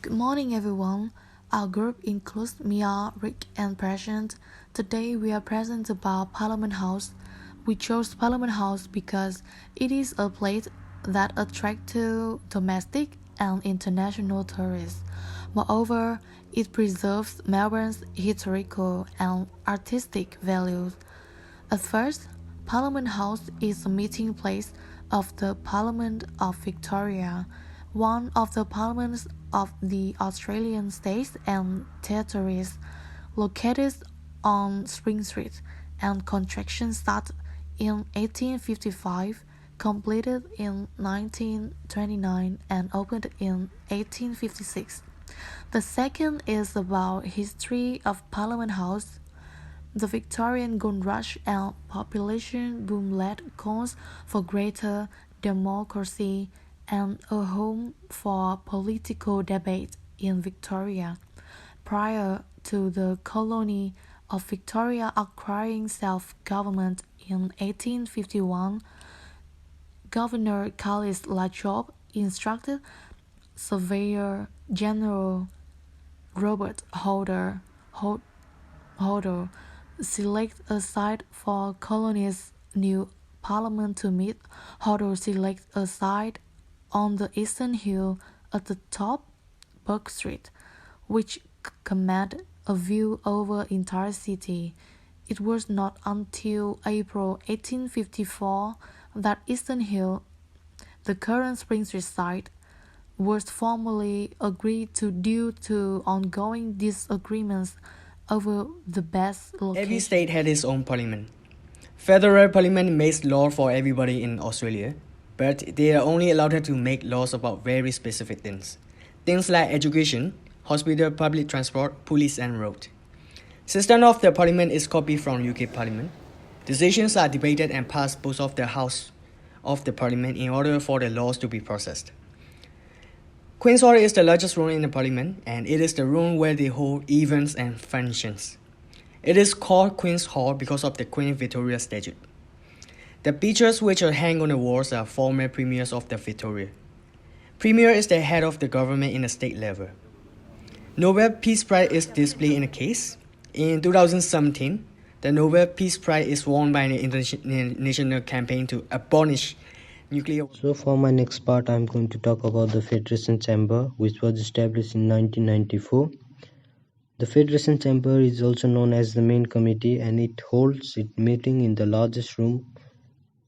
Good morning, everyone. Our group includes Mia, Rick, and Present. Today we are present about Parliament House. We chose Parliament House because it is a place that attracts domestic and international tourists. Moreover, it preserves Melbourne's historical and artistic values. At first, Parliament House is the meeting place of the Parliament of Victoria, one of the parliaments of the Australian states and territories, located on Spring Street, and construction started in 1855, completed in 1929, and opened in 1856. The second is about history of Parliament House. The Victorian Gold Rush and population boom led calls for greater democracy and a home for political debate in Victoria. Prior to the colony of Victoria acquiring self-government in 1851, Governor Carlis Latrobe instructed Surveyor General Robert Hodder select a site for colony's new parliament to meet. Hodder select a site on the eastern hill at the top Bourke Street, which commanded a view over entire city. It was not until April 1854 that Eastern Hill, the current Spring Street site, was formally agreed to due to ongoing disagreements over the best location. Every state had its own parliament. Federal Parliament makes law for everybody in Australia, but they are only allowed to make laws about very specific things. Things like education, hospital, public transport, police and road. System of the parliament is copied from UK Parliament. Decisions are debated and passed both of the House of the Parliament in order for the laws to be processed. Queen's Hall is the largest room in the Parliament, and it is the room where they hold events and functions. It is called Queen's Hall because of the Queen Victoria statue. The pictures which are hanging on the walls are former premiers of the Victoria. Premier is the head of the government in the state level. Nobel Peace Prize is displayed in a case. In 2017, the Nobel Peace Prize is won by the international campaign to abolish nuclear. So for my next part, I'm going to talk about the Federation Chamber, which was established in 1994. The Federation Chamber is also known as the main committee, and it holds its meeting in the largest room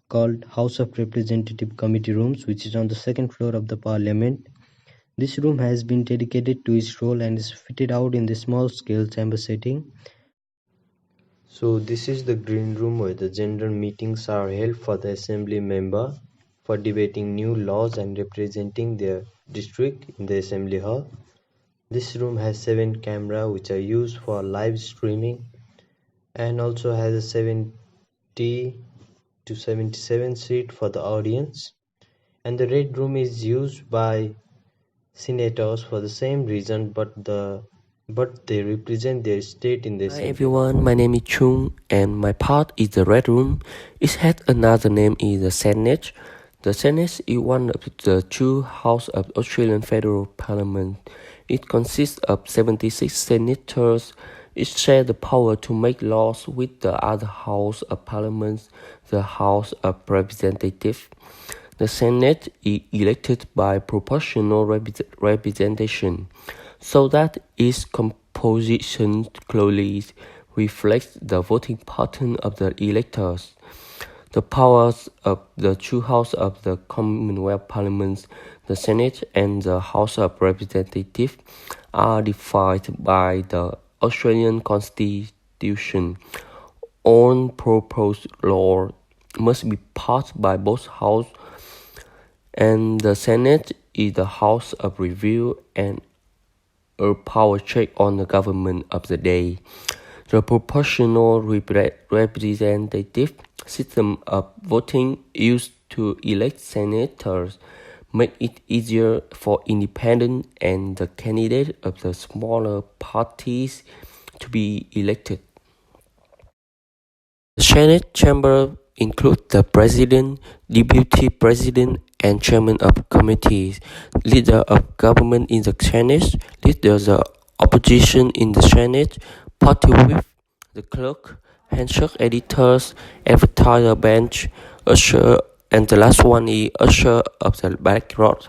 called House of Representative Committee Rooms, which is on the second floor of the Parliament. This room has been dedicated to its role and is fitted out in the small-scale chamber setting. So this is the green room where the general meetings are held for the assembly member for debating new laws and representing their district in the assembly hall. This room has 7 cameras which are used for live streaming and also has a 70 to 77 seat for the audience. And the red room is used by senators for the same reason, but they represent their state in the assembly. Hi everyone, my name is Chung and my part is the red room. It has another name is the Senate. The Senate is one of the 2 houses of Australian Federal Parliament. It consists of 76 senators. It shares the power to make laws with the other House of Parliament, the House of Representatives. The Senate is elected by proportional representation, so that its composition closely reflects the voting pattern of the electors. The powers of the 2 houses of the Commonwealth Parliament, the Senate and the House of Representatives, are defined by the Australian Constitution. All proposed law must be passed by both houses, and the Senate is the house of review and a power check on the government of the day. The proportional representative system of voting used to elect senators make it easier for independent and the candidate of the smaller parties to be elected. The Senate chamber includes the president, deputy president, and chairman of committees, leader of government in the Senate, leader of the opposition in the Senate, party whip, the clerk, handshake editors, advertiser bench, usher, and the last one is usher of the backyard.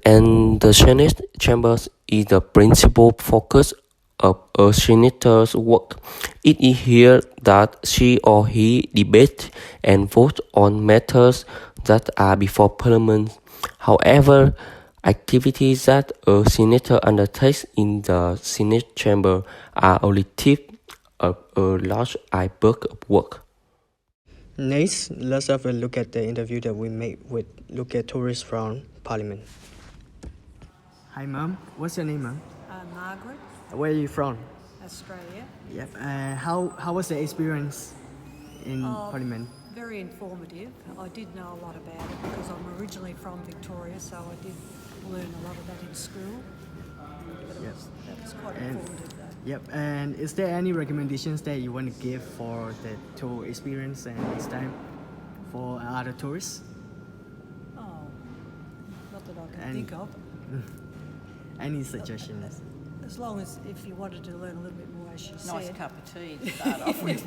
And the Senate chambers is the principal focus of a senator's work. It is here that she or he debates and votes on matters that are before Parliament. However, activities that a senator undertakes in the Senate chamber are only tip of a large iceberg of work. Next, let's have a look at the interview that we made with local tourists from Parliament. Hi, Mom. What's your name, Mom? Margaret, Where are you from? Australia. Yep. How was the experience in Parliament? Very informative. I did know a lot about it because I'm originally from Victoria, so I did learn a lot of that in school. But that was quite informative though. Yep. And is there any recommendations that you want to give for the tour experience and next time for other tourists? Oh, not that I can And- think of. Any suggestions? As long as if you wanted to learn a little bit more, as she Nice said. cup of tea to start off with.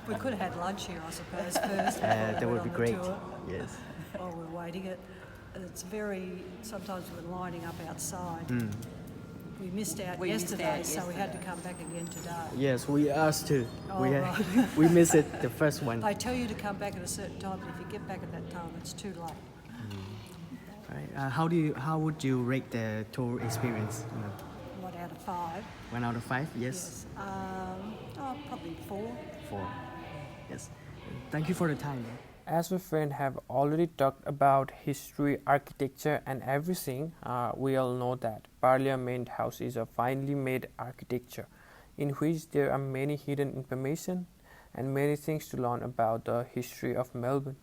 We could have had lunch here, I suppose, first. That would be great. Tour, Yes. while we're waiting it. It's very, sometimes we're lining up outside. We missed out We missed yesterday, out so we had to yesterday. come back again today. Yes, we asked too. Oh, we right. we missed it the first one. They tell you to come back at a certain time, but if you get back at that time, it's too late. Right. How would you rate the tour experience? 1 out of 5. 1 out of 5? Yes. Yes. Probably 4. 4. Yes. Thank you for the time. As my friend have already talked about history, architecture and everything, we all know that Parliament House is a finely made architecture in which there are many hidden information and many things to learn about the history of Melbourne.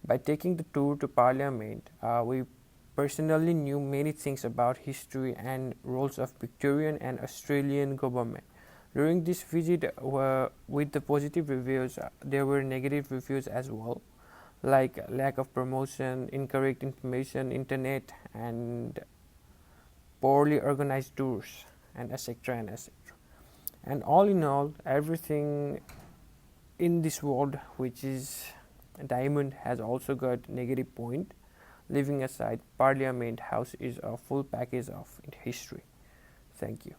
By taking the tour to Parliament, we personally knew many things about history and roles of Victorian and Australian government. During this visit, with the positive reviews, there were negative reviews as well, like lack of promotion, incorrect information, internet, and poorly organized tours, and etc. and etc. And all in all, everything in this world, which is diamond, has also got negative point. Leaving aside, Parliament House is a full package of history. Thank you.